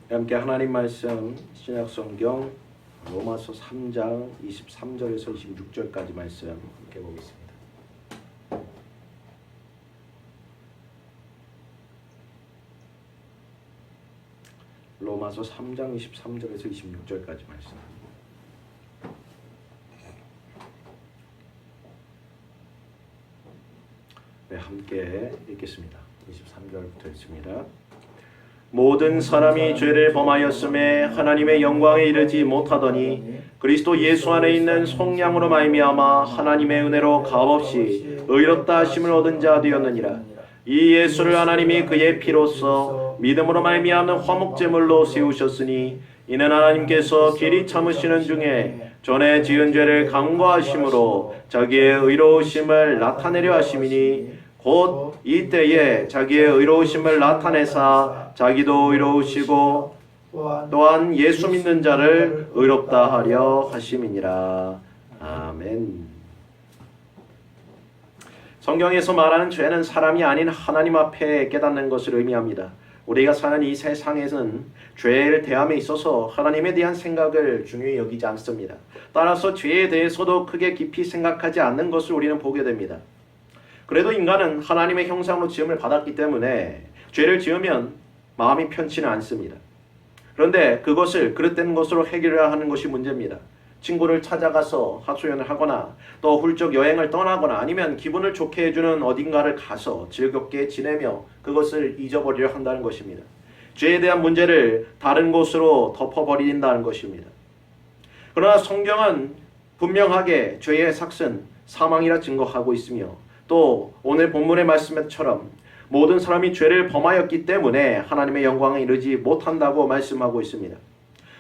함께 하나님 말씀 신약성경 로마서 3장 23절에서 26절까지 말씀 함께 보겠습니다. 로마서 3장 23절에서 26절까지 말씀. 네, 함께 읽겠습니다. 23절부터 읽습니다. 모든 사람이 죄를 범하였음에 하나님의 영광에 이르지 못하더니 그리스도 예수 안에 있는 속량으로 말미암아 하나님의 은혜로 값없이 의롭다 하심을 얻은 자 되었느니라. 이 예수를 하나님이 그의 피로써 믿음으로 말미암는 화목제물로 세우셨으니 이는 하나님께서 길이 참으시는 중에 전에 지은 죄를 간과하심으로 자기의 의로우심을 나타내려 하심이니 곧 이때에 자기의 의로우심을 나타내사 자기도 의로우시고 또한 예수 믿는 자를 의롭다 하려 하심이니라. 아멘. 성경에서 말하는 죄는 사람이 아닌 하나님 앞에 깨닫는 것을 의미합니다. 우리가 사는 이 세상에서는 죄를 대함에 있어서 하나님에 대한 생각을 중요히 여기지 않습니다. 따라서 죄에 대해서도 크게 깊이 생각하지 않는 것을 우리는 보게 됩니다. 그래도 인간은 하나님의 형상으로 지음을 받았기 때문에 죄를 지으면 마음이 편치는 않습니다. 그런데 그것을 그릇된 것으로 해결해야 하는 것이 문제입니다. 친구를 찾아가서 하소연을 하거나 또 훌쩍 여행을 떠나거나 아니면 기분을 좋게 해주는 어딘가를 가서 즐겁게 지내며 그것을 잊어버리려 한다는 것입니다. 죄에 대한 문제를 다른 곳으로 덮어버린다는 것입니다. 그러나 성경은 분명하게 죄의 삭은 사망이라 증거하고 있으며 또 오늘 본문의 말씀처럼 모든 사람이 죄를 범하였기 때문에 하나님의 영광에 이르지 못한다고 말씀하고 있습니다.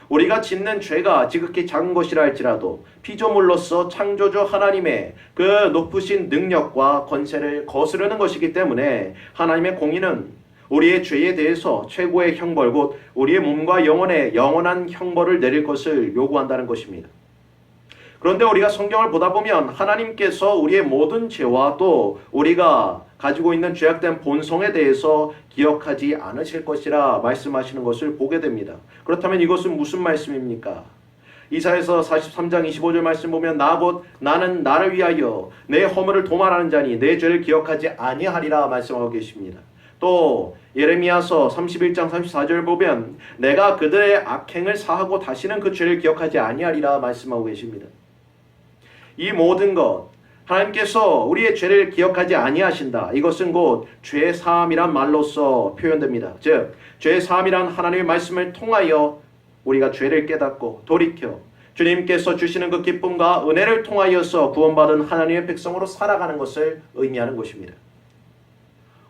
우리가 짓는 죄가 지극히 작은 것이라 할지라도 피조물로서 창조주 하나님의 그 높으신 능력과 권세를 거스르는 것이기 때문에 하나님의 공의는 우리의 죄에 대해서 최고의 형벌 곧 우리의 몸과 영혼에 영원한 형벌을 내릴 것을 요구한다는 것입니다. 그런데 우리가 성경을 보다 보면 하나님께서 우리의 모든 죄와 또 우리가 가지고 있는 죄악된 본성에 대해서 기억하지 않으실 것이라 말씀하시는 것을 보게 됩니다. 그렇다면 이것은 무슨 말씀입니까? 이사야서 43장 25절 말씀 보면 나는 나를 위하여 내 허물을 도말하는 자니 내 죄를 기억하지 아니하리라 말씀하고 계십니다. 또 예레미야서 31장 34절 보면 내가 그들의 악행을 사하고 다시는 그 죄를 기억하지 아니하리라 말씀하고 계십니다. 이 모든 것 하나님께서 우리의 죄를 기억하지 아니하신다. 이것은 곧 죄 사함이란 말로서 표현됩니다. 즉 죄 사함이란 하나님의 말씀을 통하여 우리가 죄를 깨닫고 돌이켜 주님께서 주시는 그 기쁨과 은혜를 통하여서 구원받은 하나님의 백성으로 살아가는 것을 의미하는 것입니다.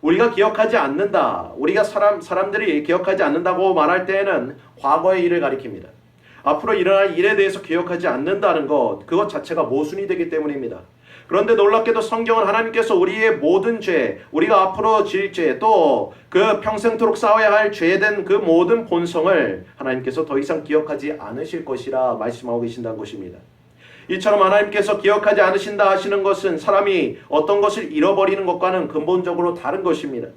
우리가 기억하지 않는다. 우리가 사람들이 기억하지 않는다고 말할 때에는 과거의 일을 가리킵니다. 앞으로 일어날 일에 대해서 기억하지 않는다는 것, 그것 자체가 모순이 되기 때문입니다. 그런데 놀랍게도 성경은 하나님께서 우리의 모든 죄, 우리가 앞으로 질 죄, 또 그 평생토록 싸워야 할 죄된 그 모든 본성을 하나님께서 더 이상 기억하지 않으실 것이라 말씀하고 계신다는 것입니다. 이처럼 하나님께서 기억하지 않으신다 하시는 것은 사람이 어떤 것을 잃어버리는 것과는 근본적으로 다른 것입니다.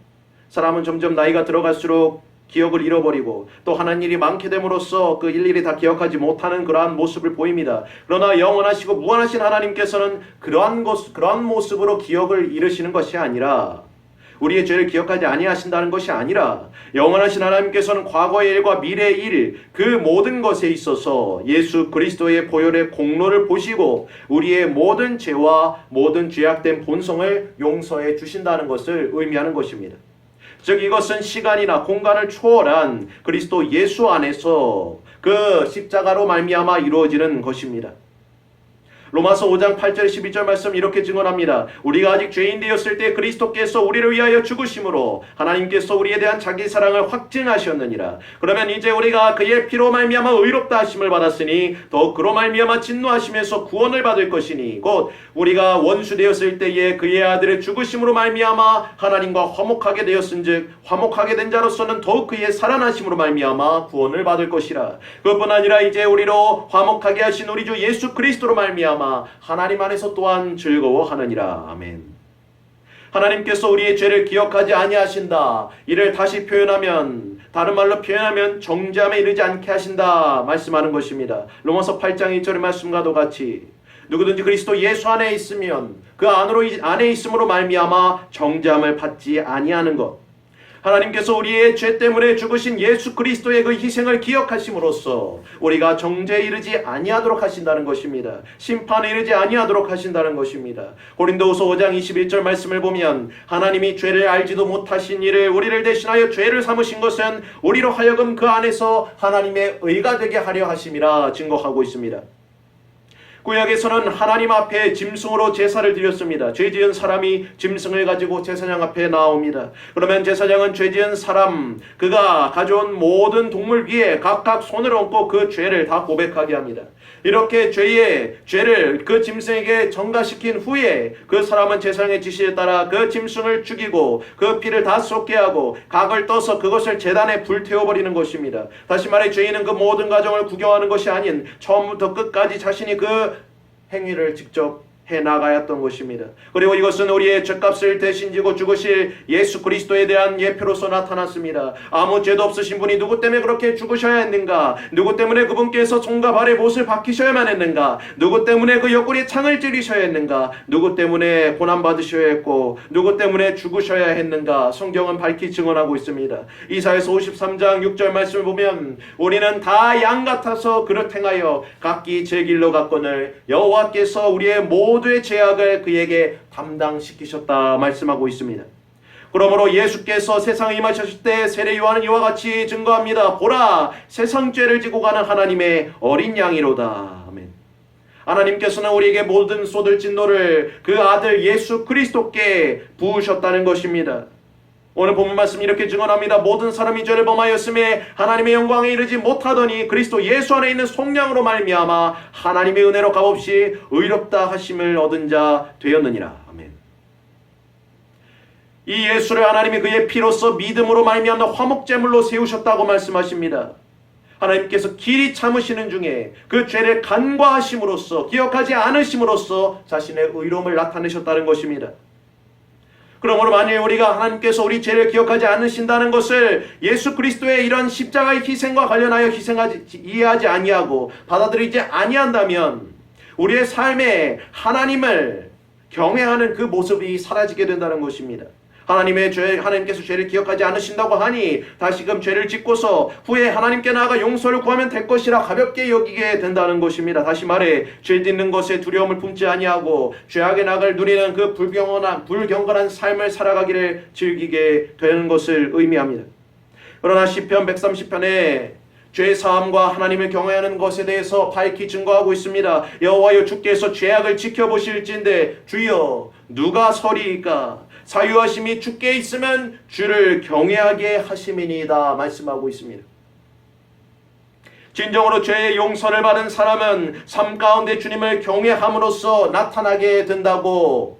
사람은 점점 나이가 들어갈수록 기억을 잃어버리고 또 하는 일이 많게 됨으로써 그 일일이 다 기억하지 못하는 그러한 모습을 보입니다. 그러나 영원하시고 무한하신 하나님께서는 그러한 모습으로 기억을 잃으시는 것이 아니라 우리의 죄를 기억하지 아니하신다는 것이 아니라 영원하신 하나님께서는 과거의 일과 미래의 일 그 모든 것에 있어서 예수 그리스도의 보혈의 공로를 보시고 우리의 모든 죄와 모든 죄악된 본성을 용서해 주신다는 것을 의미하는 것입니다. 즉 이것은 시간이나 공간을 초월한 그리스도 예수 안에서 그 십자가로 말미암아 이루어지는 것입니다. 로마서 5장 8절 12절 말씀 이렇게 증언합니다. 우리가 아직 죄인 되었을 때 그리스도께서 우리를 위하여 죽으심으로 하나님께서 우리에 대한 자기 사랑을 확증하셨느니라. 그러면 이제 우리가 그의 피로 말미암아 의롭다 하심을 받았으니 더욱 그로 말미암아 진노하심에서 구원을 받을 것이니 곧 우리가 원수 되었을 때에 그의 아들의 죽으심으로 말미암아 하나님과 화목하게 되었은즉 화목하게 된 자로서는 더욱 그의 살아나심으로 말미암아 구원을 받을 것이라. 그뿐 아니라 이제 우리로 화목하게 하신 우리 주 예수 그리스도로 말미암아 하나님 안에서 또한 즐거워하느니라. 아멘. 하나님께서 우리의 죄를 기억하지 아니하신다. 이를 다시 표현하면, 다른 말로 표현하면 정죄함에 이르지 않게 하신다 말씀하는 것입니다. 로마서 8장 2절의 말씀과도 같이 누구든지 그리스도 예수 안에 있으면 그 안에 있음으로 말미암아 정죄함을 받지 아니하는 것. 하나님께서 우리의 죄 때문에 죽으신 예수 그리스도의 그 희생을 기억하심으로써 우리가 정죄에 이르지 아니하도록 하신다는 것입니다. 심판에 이르지 아니하도록 하신다는 것입니다. 고린도후서 5장 21절 말씀을 보면 하나님이 죄를 알지도 못하신 이를 우리를 대신하여 죄를 삼으신 것은 우리로 하여금 그 안에서 하나님의 의가 되게 하려 하심이라 증거하고 있습니다. 구약에서는 하나님 앞에 짐승으로 제사를 드렸습니다. 죄지은 사람이 짐승을 가지고 제사장 앞에 나옵니다. 그러면 제사장은 죄지은 사람, 그가 가져온 모든 동물 위에 각각 손을 얹고 그 죄를 다 고백하게 합니다. 이렇게 죄를 그 짐승에게 전가시킨 후에 그 사람은 제사장의 지시에 따라 그 짐승을 죽이고 그 피를 다 쏟게 하고 각을 떠서 그것을 제단에 불태워버리는 것입니다. 다시 말해 죄인은 그 모든 과정을 구경하는 것이 아닌 처음부터 끝까지 자신이 그 행위를 직접 해나가야 했던 것입니다. 그리고 이것은 우리의 죄값을 대신 지고 죽으실 예수 그리스도에 대한 예표로서 나타났습니다. 아무 죄도 없으신 분이 누구 때문에 그렇게 죽으셔야 했는가? 누구 때문에 그분께서 손과 발에 못을 박히셔야만 했는가? 누구 때문에 그 옆구리에 창을 찌르셔야 했는가? 누구 때문에 고난받으셔야 했고 누구 때문에 죽으셔야 했는가? 성경은 밝히 증언하고 있습니다. 이사야서 53장 6절 말씀을 보면 우리는 다 양 같아서 그릇 행하여 각기 제 길로 갔거늘 여호와께서 우리의 모두의 죄악을 그에게 담당시키셨다 말씀하고 있습니다. 그러므로 예수께서 세상에 임하셨을 때 세례 요한은 이와 같이 증거합니다. 보라, 세상 죄를 지고 가는 하나님의 어린 양이로다. 아멘. 하나님께서는 우리에게 모든 쏟을 진노를 그 아들 예수 그리스도께 부으셨다는 것입니다. 오늘 본문 말씀 이렇게 증언합니다. 모든 사람이 죄를 범하였음에 하나님의 영광에 이르지 못하더니 그리스도 예수 안에 있는 속량으로 말미암아 하나님의 은혜로 값없이 의롭다 하심을 얻은 자 되었느니라. 아멘. 이 예수를 하나님이 그의 피로써 믿음으로 말미암아 화목제물로 세우셨다고 말씀하십니다. 하나님께서 길이 참으시는 중에 그 죄를 간과하심으로써 기억하지 않으심으로써 자신의 의로움을 나타내셨다는 것입니다. 그러므로 만일 우리가 하나님께서 우리 죄를 기억하지 않으신다는 것을 예수 그리스도의 이런 십자가의 희생과 관련하여 이해하지 아니하고 받아들이지 아니한다면 우리의 삶에 하나님을 경외하는 그 모습이 사라지게 된다는 것입니다. 하나님께서 죄를 기억하지 않으신다고 하니 다시금 죄를 짓고서 후에 하나님께 나아가 용서를 구하면 될 것이라 가볍게 여기게 된다는 것입니다. 다시 말해 죄 짓는 것에 두려움을 품지 아니하고 죄악의 낙을 누리는 그 불경건한 삶을 살아가기를 즐기게 되는 것을 의미합니다. 그러나 시편 130편에 죄 사함과 하나님을 경외하는 것에 대해서 밝히 증거하고 있습니다. 여호와여, 주께서 죄악을 지켜보실진데 주여 누가 서리이까? 자유하심이 주께 있으면 주를 경외하게 하심이니이다 말씀하고 있습니다. 진정으로 죄의 용서를 받은 사람은 삶 가운데 주님을 경외함으로써 나타나게 된다고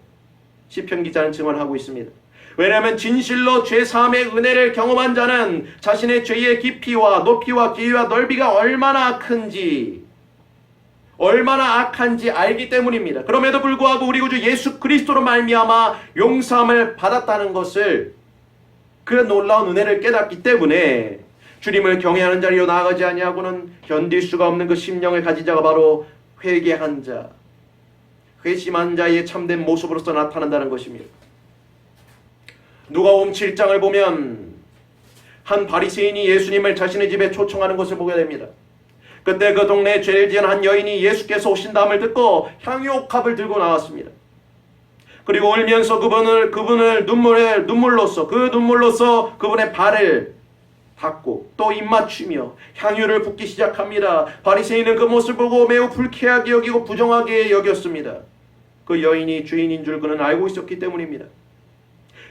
시편 기자는 증언하고 있습니다. 왜냐하면 진실로 죄사함의 은혜를 경험한 자는 자신의 죄의 깊이와 높이와 길이와 넓이가 얼마나 큰지, 얼마나 악한지 알기 때문입니다. 그럼에도 불구하고 우리 구주 예수 그리스도로 말미암아 용서함을 받았다는 것을, 그 놀라운 은혜를 깨닫기 때문에 주님을 경외하는 자리로 나아가지 아니하고는 견딜 수가 없는 그 심령을 가진 자가 바로 회개한 자, 회심한 자의 참된 모습으로서 나타난다는 것입니다. 누가복음 7장을 보면 한 바리새인이 예수님을 자신의 집에 초청하는 것을 보게 됩니다. 그때 그 동네에 죄를 지은 한 여인이 예수께서 오신다함을 듣고 향유옥합을 들고 나왔습니다. 그리고 울면서 그분을 눈물로써 그분의 발을 닦고 또 입맞추며 향유를 붓기 시작합니다. 바리새인은 그 모습을 보고 매우 불쾌하게 여기고 부정하게 여겼습니다. 그 여인이 주인인 줄 그는 알고 있었기 때문입니다.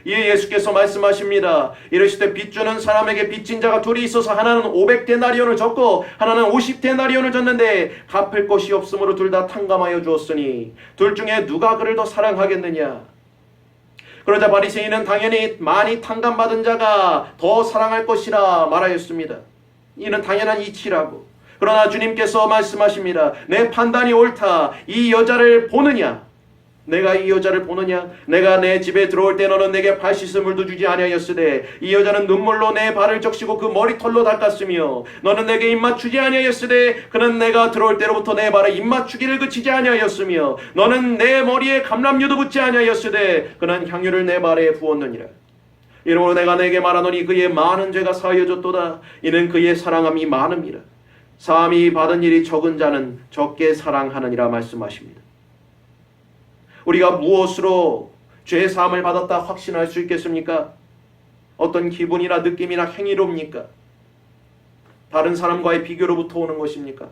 이에 예수께서 말씀하십니다. 이르시되 빚주는 사람에게 빚진 자가 둘이 있어서 하나는 500데나리온을 졌고 하나는 50데나리온을 졌는데 갚을 것이 없으므로 둘 다 탕감하여 주었으니 둘 중에 누가 그를 더 사랑하겠느냐? 그러자 바리새인은 당연히 많이 탕감받은 자가 더 사랑할 것이라 말하였습니다. 이는 당연한 이치라고. 그러나 주님께서 말씀하십니다. 내 판단이 옳다. 이 여자를 보느냐? 내가 이 여자를 보느냐? 내가 내 집에 들어올 때 너는 내게 발 씻을 물도 주지 아니하였으되 이 여자는 눈물로 내 발을 적시고 그 머리털로 닦았으며 너는 내게 입맞추지 아니하였으되 그는 내가 들어올 때로부터 내 발에 입맞추기를 그치지 아니하였으며 너는 내 머리에 감람유도 붓지 아니하였으되 그는 향유를 내 발에 부었느니라. 이러므로 내가 내게 말하노니 그의 많은 죄가 사하여졌도다. 이는 그의 사랑함이 많음이라. 사함이 받은 일이 적은 자는 적게 사랑하느니라 말씀하십니다. 우리가 무엇으로 죄 사함을 받았다 확신할 수 있겠습니까? 어떤 기분이나 느낌이나 행위로입니까? 다른 사람과의 비교로부터 오는 것입니까?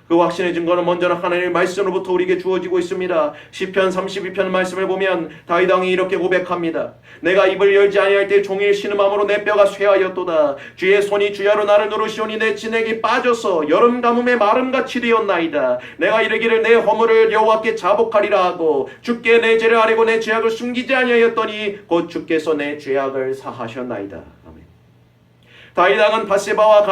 그 확신의 증거는 먼저는 하나님의 말씀으로부터 우리에게 주어지고 있습니다. 시편 32편 말씀을 보면 다윗 왕이 이렇게 고백합니다. 내가 입을 열지 아니할 때 종일 신음함으로 내 뼈가 쇠하였도다. 주의 손이 주야로 나를 누르시오니 내 진액이 빠져서 여름 가뭄에 마름같이 되었나이다. 내가 이르기를 내 허물을 여호와께 자복하리라 하고 주께 내 죄를 아뢰고 내 죄악을 숨기지 아니하였더니 곧 주께서 내 죄악을 사하셨나이다. 다윗 왕은 밧세바와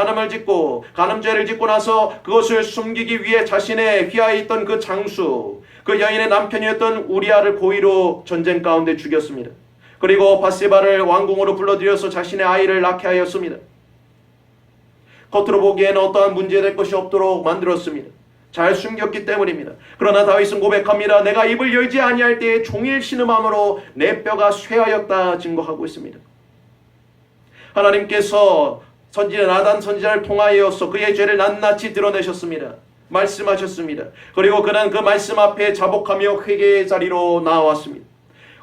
간음죄를 짓고 나서 그것을 숨기기 위해 자신의 휘하에 있던 그 장수, 그 여인의 남편이었던 우리아를 고의로 전쟁 가운데 죽였습니다. 그리고 밧세바를 왕궁으로 불러들여서 자신의 아이를 낳게 하였습니다. 겉으로 보기에는 어떠한 문제될 것이 없도록 만들었습니다. 잘 숨겼기 때문입니다. 그러나 다윗은 고백합니다. 내가 입을 열지 아니할 때에 종일 신음함으로 내 뼈가 쇠하였다 증거하고 있습니다. 하나님께서 나단 선지자를 통하여서 그의 죄를 낱낱이 드러내셨습니다. 말씀하셨습니다. 그리고 그는 그 말씀 앞에 자복하며 회개의 자리로 나왔습니다.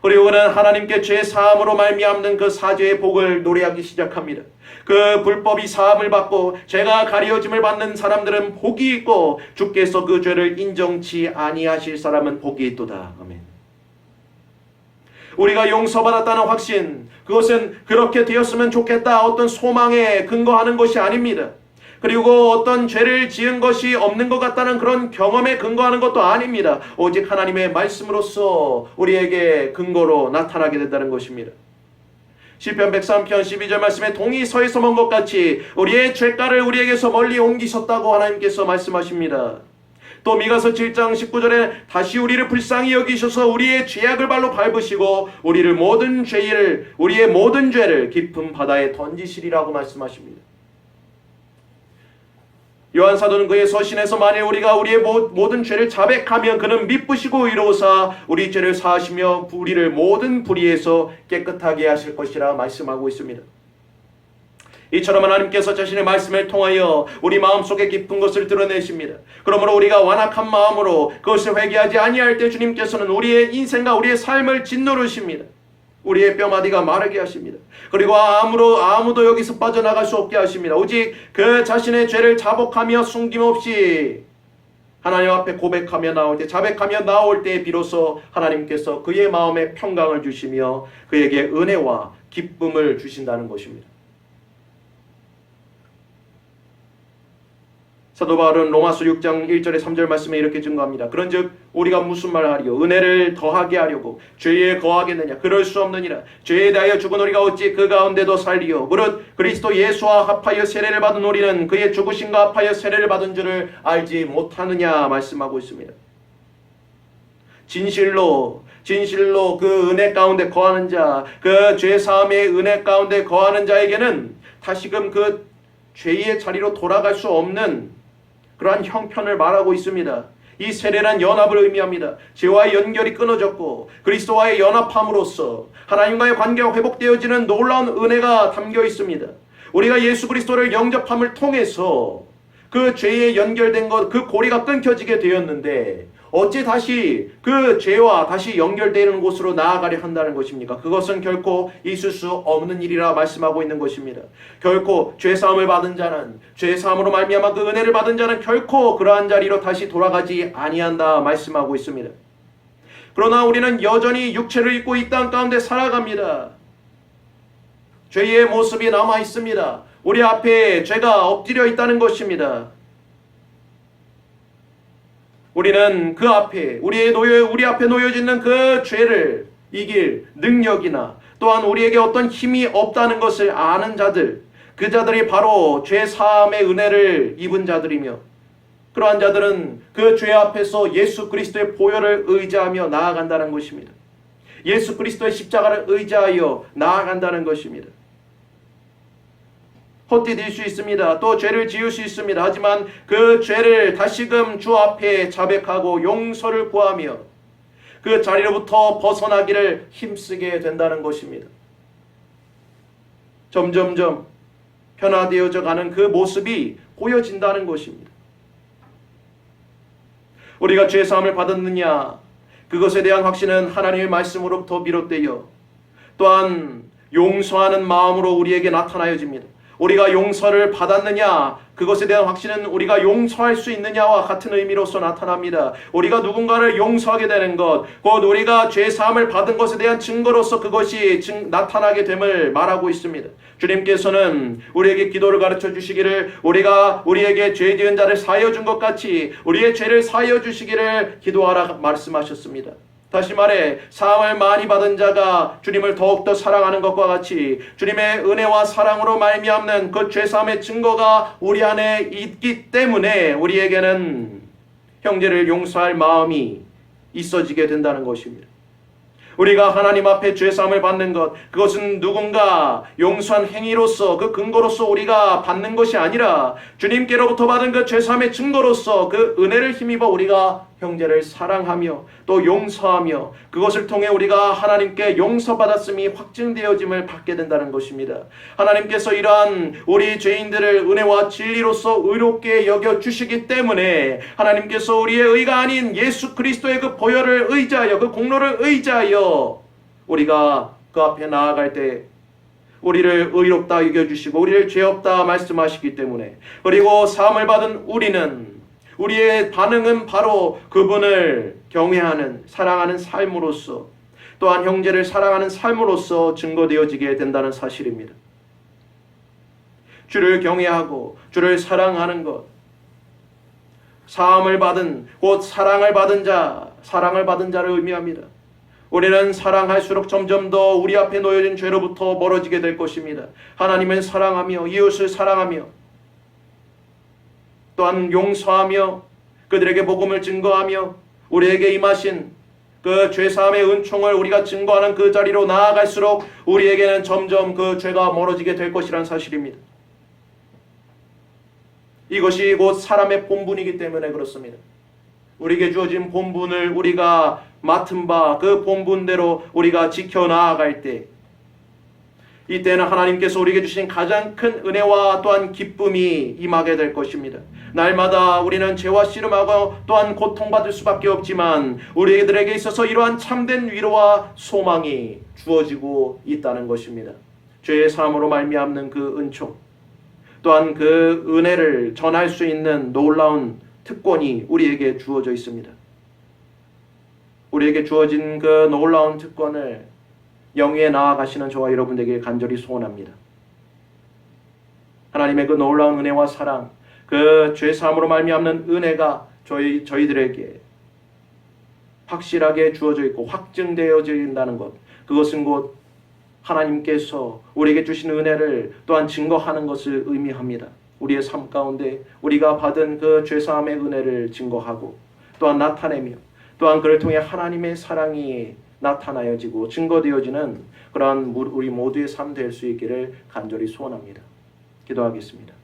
그리고 그는 하나님께 죄 사함으로 말미암는 그 사죄의 복을 노래하기 시작합니다. 그 불법이 사함을 받고 죄가 가려짐을 받는 사람들은 복이 있고 주께서 그 죄를 인정치 아니하실 사람은 복이 있도다. 아멘. 우리가 용서받았다는 확신, 그것은 그렇게 되었으면 좋겠다 어떤 소망에 근거하는 것이 아닙니다. 그리고 어떤 죄를 지은 것이 없는 것 같다는 그런 경험에 근거하는 것도 아닙니다. 오직 하나님의 말씀으로서 우리에게 근거로 나타나게 된다는 것입니다. 시편 103편 12절 말씀에 동이 서에서 먼 것 같이 우리의 죄가를 우리에게서 멀리 옮기셨다고 하나님께서 말씀하십니다. 또 미가서 7장 19절에 다시 우리를 불쌍히 여기셔서 우리의 죄악을 발로 밟으시고 우리의 모든 죄를 깊은 바다에 던지시리라고 말씀하십니다. 요한 사도는 그의 서신에서 만일 우리가 우리의 모든 죄를 자백하면 그는 미쁘시고 의로우사 우리 죄를 사하시며 우리를 모든 불의에서 깨끗하게 하실 것이라 말씀하고 있습니다. 이처럼 하나님께서 자신의 말씀을 통하여 우리 마음속에 깊은 것을 드러내십니다. 그러므로 우리가 완악한 마음으로 그것을 회개하지 아니할 때 주님께서는 우리의 인생과 우리의 삶을 짓누르십니다. 우리의 뼈마디가 마르게 하십니다. 그리고 아무도 여기서 빠져나갈 수 없게 하십니다. 오직 그 자신의 죄를 자복하며 숨김없이 하나님 앞에 고백하며 나올 때, 자백하며 나올 때 비로소 하나님께서 그의 마음에 평강을 주시며 그에게 은혜와 기쁨을 주신다는 것입니다. 사도 바울은 로마서 6장 1절에 3절 말씀에 이렇게 증거합니다. 그런즉 우리가 무슨 말을 하리요? 은혜를 더하게 하려고 죄에 거하겠느냐? 그럴 수 없느니라. 죄에 대하여 죽은 우리가 어찌 그 가운데도 살리요? 무릇 그리스도 예수와 합하여 세례를 받은 우리는 그의 죽으심과 합하여 세례를 받은 줄을 알지 못하느냐 말씀하고 있습니다. 진실로 그 은혜 가운데 거하는 자, 그 죄사함의 은혜 가운데 거하는 자에게는 다시금 그 죄의 자리로 돌아갈 수 없는 그러한 형편을 말하고 있습니다. 이 세례란 연합을 의미합니다. 죄와의 연결이 끊어졌고 그리스도와의 연합함으로써 하나님과의 관계가 회복되어지는 놀라운 은혜가 담겨 있습니다. 우리가 예수 그리스도를 영접함을 통해서 그 죄에 연결된 것, 그 고리가 끊겨지게 되었는데 어찌 다시 그 죄와 다시 연결되는 곳으로 나아가려 한다는 것입니까? 그것은 결코 있을 수 없는 일이라 말씀하고 있는 것입니다. 결코 죄사함을 받은 자는, 죄사함으로 말미암아 그 은혜를 받은 자는 결코 그러한 자리로 다시 돌아가지 아니한다 말씀하고 있습니다. 그러나 우리는 여전히 육체를 입고 이 땅 가운데 살아갑니다. 죄의 모습이 남아 있습니다. 우리 앞에 죄가 엎드려 있다는 것입니다. 우리는 그 앞에 우리 앞에 놓여지는 그 죄를 이길 능력이나 또한 우리에게 어떤 힘이 없다는 것을 아는 자들, 그 자들이 바로 죄 사함의 은혜를 입은 자들이며 그러한 자들은 그 죄 앞에서 예수 그리스도의 보혈을 의지하며 나아간다는 것입니다. 예수 그리스도의 십자가를 의지하여 나아간다는 것입니다. 헛디딜 수 있습니다. 또 죄를 지을 수 있습니다. 하지만 그 죄를 다시금 주 앞에 자백하고 용서를 구하며 그 자리로부터 벗어나기를 힘쓰게 된다는 것입니다. 점점점 변화되어져 가는 그 모습이 보여진다는 것입니다. 우리가 죄사함을 받았느냐, 그것에 대한 확신은 하나님의 말씀으로부터 비롯되어 또한 용서하는 마음으로 우리에게 나타나여집니다. 우리가 용서를 받았느냐, 그것에 대한 확신은 우리가 용서할 수 있느냐와 같은 의미로서 나타납니다. 우리가 누군가를 용서하게 되는 것, 곧 우리가 죄사함을 받은 것에 대한 증거로서 그것이 나타나게 됨을 말하고 있습니다. 주님께서는 우리에게 기도를 가르쳐 주시기를, 우리가 우리에게 죄 지은 자를 사하여 준 것 같이 우리의 죄를 사하여 주시기를 기도하라 말씀하셨습니다. 다시 말해 사함을 많이 받은 자가 주님을 더욱더 사랑하는 것과 같이 주님의 은혜와 사랑으로 말미암는 그 죄사함의 증거가 우리 안에 있기 때문에 우리에게는 형제를 용서할 마음이 있어지게 된다는 것입니다. 우리가 하나님 앞에 죄사함을 받는 것, 그것은 누군가 용서한 행위로서 그 근거로서 우리가 받는 것이 아니라 주님께로부터 받은 그 죄사함의 증거로서 그 은혜를 힘입어 우리가 형제를 사랑하며 또 용서하며 그것을 통해 우리가 하나님께 용서받았음이 확증되어짐을 받게 된다는 것입니다. 하나님께서 이러한 우리 죄인들을 은혜와 진리로서 의롭게 여겨주시기 때문에 하나님께서 우리의 의가 아닌 예수 그리스도의 그 보혈을 의지하여 그 공로를 의지하여 우리가 그 앞에 나아갈 때 우리를 의롭다 여겨주시고 우리를 죄 없다 말씀하시기 때문에, 그리고 사함을 받은 우리의 반응은 바로 그분을 경외하는 사랑하는 삶으로서 또한 형제를 사랑하는 삶으로서 증거되어지게 된다는 사실입니다. 주를 경외하고 주를 사랑하는 것, 사함을 받은 곧 사랑을 받은 자를 의미합니다. 우리는 사랑할수록 점점 더 우리 앞에 놓여진 죄로부터 멀어지게 될 것입니다. 하나님을 사랑하며 이웃을 사랑하며 또한 용서하며 그들에게 복음을 증거하며 우리에게 임하신 그 죄사함의 은총을 우리가 증거하는 그 자리로 나아갈수록 우리에게는 점점 그 죄가 멀어지게 될 것이라는 사실입니다. 이것이 곧 사람의 본분이기 때문에 그렇습니다. 우리에게 주어진 본분을 우리가 맡은 바 그 본분대로 우리가 지켜나아갈 때, 이때는 하나님께서 우리에게 주신 가장 큰 은혜와 또한 기쁨이 임하게 될 것입니다. 날마다 우리는 죄와 씨름하고 또한 고통받을 수밖에 없지만 우리들에게 있어서 이러한 참된 위로와 소망이 주어지고 있다는 것입니다. 죄의 사함으로 말미암는 그 은총, 또한 그 은혜를 전할 수 있는 놀라운 특권이 우리에게 주어져 있습니다. 우리에게 주어진 그 놀라운 특권을 영위에 나아가시는 저와 여러분에게 간절히 소원합니다. 하나님의 그 놀라운 은혜와 사랑, 그 죄사함으로 말미암는 은혜가 저희들에게 확실하게 주어져 있고 확증되어진다는 것, 그것은 곧 하나님께서 우리에게 주신 은혜를 또한 증거하는 것을 의미합니다. 우리의 삶 가운데 우리가 받은 그 죄사함의 은혜를 증거하고 또한 나타내며 또한 그를 통해 하나님의 사랑이 나타나여지고 증거되어지는 그러한 우리 모두의 삶 될 수 있기를 간절히 소원합니다. 기도하겠습니다.